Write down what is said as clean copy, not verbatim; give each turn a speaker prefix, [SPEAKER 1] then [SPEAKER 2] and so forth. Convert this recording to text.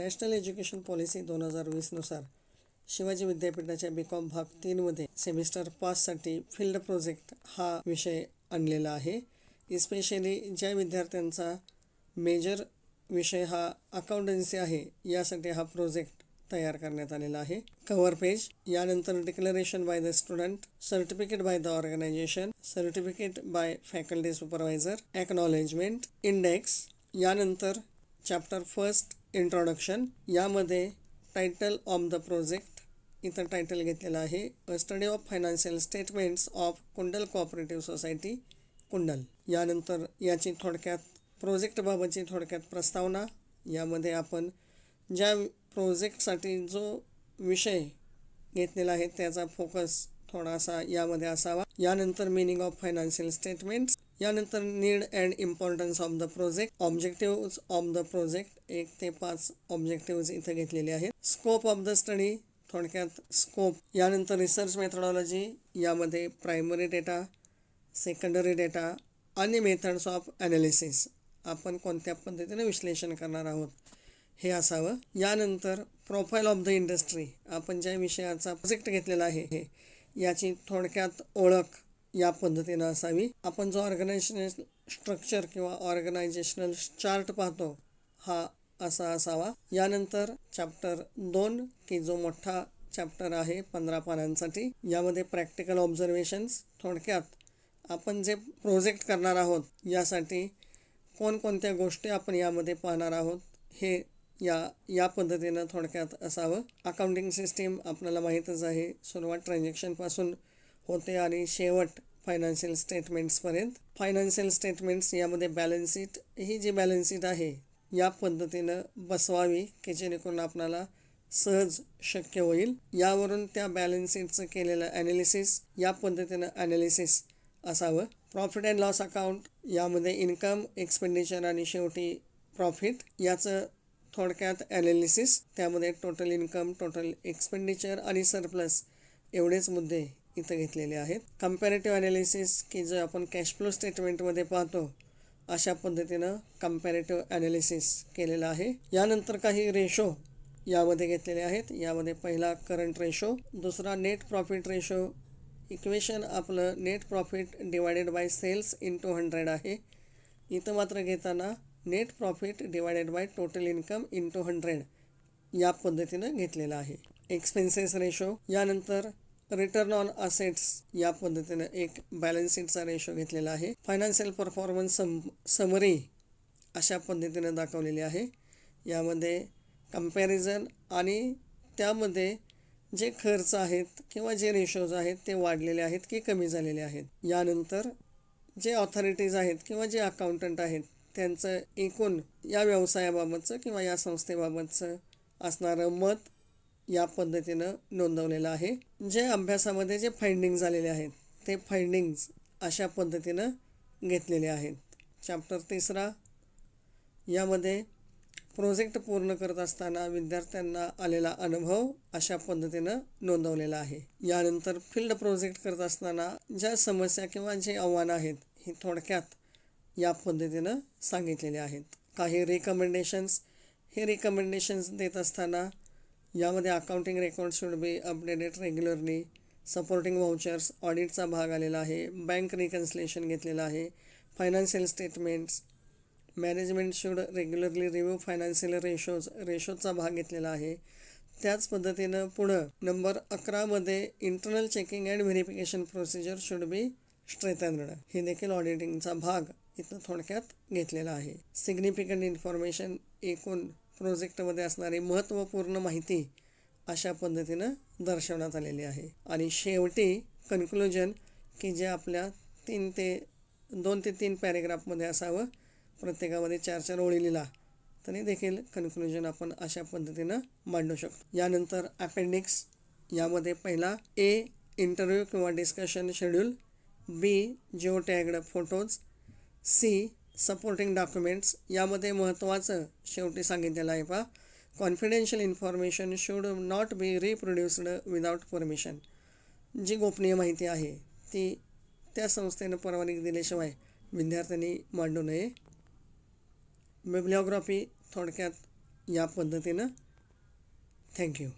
[SPEAKER 1] National education policy 2020 नुसार शिवाजी विद्यापीठाच्या BCom भाग 3 मध्ये सेमिस्टर पाससाठी फील्ड प्रोजेक्ट हा विषय आणलेला आहे. इस्पेशली ज्या विद्यार्थ्यांचा मेजर विषय हा अकाउंटन्सी आहे यासाठी हा प्रोजेक्ट तयार करण्यात आलेला आहे. कव्हर पेज, यानंतर declaration by the student, certificate by the organization, certificate by faculty supervisor, acknowledgement, index, यानंतर चॅप्टर फर्स्ट इंट्रोडक्शन, यामध्ये टायटल ऑफ द प्रोजेक्ट, इथं टायटल घेतलेलं आहे a study of financial statements of Kundal cooperative society Kundal. यानंतर याची थोडक्यात प्रोजेक्टबाबतची थोडक्यात प्रस्तावना, यामध्ये आपण ज्या प्रोजेक्टसाठी जो विषय घेतलेला आहे त्याचा फोकस थोडासा यामध्ये असावा. यानंतर मिनिंग ऑफ फायनान्शियल स्टेटमेंट्स, यानंतर need and importance of the project, objective of the project, 1 ते 5 ऑब्जेक्टिव्ह इथं घेतलेले आहेत. स्कोप ऑफ द स्टडी, थोडक्यात स्कोप, यानंतर रिसर्च मेथडॉलॉजी, यामध्ये प्रायमरी डेटा, सेकंडरी डेटा आणि मेथड्स ऑफ ॲनालिसिस, आपण कोणत्या पद्धतीने विश्लेषण करणार आहोत हे असावं. यानंतर प्रोफाईल ऑफ द इंडस्ट्री, आपण ज्या विषयाचा प्रोजेक्ट घेतलेला आहे हे याची थोडक्यात ओळख या पद्धतीनं असावी. आपण जो ऑर्गनायझेशनल स्ट्रक्चर किंवा ऑर्गनायझेशनल चार्ट पाहतो हा असा असावा. यानंतर चॅप्टर 2 की जो मोठा चॅप्टर आहे 15 पानांसाठी, यामध्ये प्रॅक्टिकल ऑब्झर्वेशन्स, थोडक्यात आपण जे प्रोजेक्ट करणार आहोत यासाठी कोणकोणत्या गोष्टी आपण यामध्ये पाहणार आहोत हे या पद्धतीनं थोडक्यात असावं. अकाउंटिंग सिस्टीम आपल्याला माहीतच आहे, सुरुवात ट्रान्झॅक्शनपासून होते आणि शेवट फायनान्शियल स्टेटमेंट्सपर्यंत. फायनान्शियल स्टेटमेंट्स यामध्ये बॅलन्स शीट, ही जी बॅलन्स शीट आहे या पद्धतीनं बसवावी की जेणेकरून आपल्याला सहज शक्य होईल. यावरून त्या बॅलन्स शीटचं केलेलं ॲनालिसिस, या पद्धतीनं ॲनालिसिस असावं. प्रॉफिट अँड लॉस अकाउंट, यामध्ये इन्कम, एक्सपेंडिचर आणि शेवटी प्रॉफिट, याचं थोडक्यात ॲनालिसिस, त्यामध्ये टोटल इन्कम, टोटल एक्सपेंडिचर आणि सरप्लस एवढेच मुद्दे इथं घेतलेले आहेत. कम्पॅरेटिव्ह ॲनालिसिस की जे आपण कॅश फ्लो स्टेटमेंटमध्ये पाहतो अशा पद्धतीनं कम्पॅरेटिव्ह ॲनालिसिस केलेलं आहे. यानंतर काही रेशो यामध्ये घेतलेले आहेत. यामध्ये पहिला करंट रेशो, दुसरा नेट प्रॉफिट रेशो, इक्वेशन आपलं net profit divided by cells into 100 आहे. इथं मात्र घेताना net profit divided by total income into 100 या पद्धतीनं घेतलेलं आहे. एक्सपेन्सेस रेशो, यानंतर रिटर्न ऑन असेट्स, या पद्धतीनं एक बॅलन्स शीटचा रेशो घेतलेला आहे. फायनान्शियल परफॉर्मन्स समरी अशा पद्धतीनं दाखवलेली आहे. यामध्ये कम्पॅरिझन आणि त्यामध्ये जे खर्च आहेत किंवा जे रेशोज आहेत ते वाढलेले आहेत की कमी झालेले आहेत. यानंतर जे ऑथॉरिटीज आहेत किंवा जे अकाउंटंट आहेत त्यांचं एकूण या व्यवसायाबाबतचं किंवा या संस्थेबाबतचं असणारं मत या पद्धतीनं नोंदवलेलं आहे. जे अभ्यासामध्ये जे फाइंडिंग झालेले आहेत ते फाइंडिंग्स अशा पद्धतीनं घेतलेले आहेत. चॅप्टर 3, यामध्ये प्रोजेक्ट पूर्ण करत असताना विद्यार्थ्यांना आलेला अनुभव अशा पद्धतीनं नोंदवलेला आहे. यानंतर फील्ड प्रोजेक्ट करत असताना ज्या समस्या किंवा जे आव्हानं आहेत ही थोडक्यात या पद्धतीनं सांगितलेले आहेत. काही रिकमेंडेशन्स, हे रिकमेंडेशन्स देत असताना यामध्ये accounting record should be updated regularly, supporting vouchers, ऑडिटचा भाग आलेला आहे, बँक रिकन्सिलेशन घेतलेलं आहे, financial statements, management should regularly review financial रेशोचा भाग घेतलेला आहे. त्याच पद्धतीनं पुढं नंबर 11मध्ये internal checking and verification procedure should be strengthened, हे देखील ऑडिटिंगचा भाग इथं थोडक्यात घेतलेला आहे. सिग्निफिकंट इन्फॉर्मेशन, एकूण प्रोजेक्टमध्ये असणारी महत्त्वपूर्ण माहिती अशा पद्धतीनं दर्शवण्यात आलेली आहे. आणि शेवटी कन्क्लुजन की जे आपल्या 2 ते 3 पॅरेग्राफमध्ये असावं, प्रत्येकामध्ये 4-4 ओळी लिहिला तरी देखील कन्क्लुजन आपण अशा पद्धतीनं मांडू शकतो. यानंतर अपेंडिक्स, यामध्ये पहिला ए इंटरव्ह्यू किंवा discussion schedule, B geo tagged photos, C supporting documents, यामध्ये महत्त्वाचं शेवटी सांगितलेलं आहे पहा, confidential information should not be reproduced without permission, जी गोपनीय माहिती आहे ती त्या संस्थेनं परवानगी दिल्याशिवाय विद्यार्थ्यांनी मांडू नये. बिब्लिओग्राफी, थोडक्यात या पद्धतीनं. थँक्यू.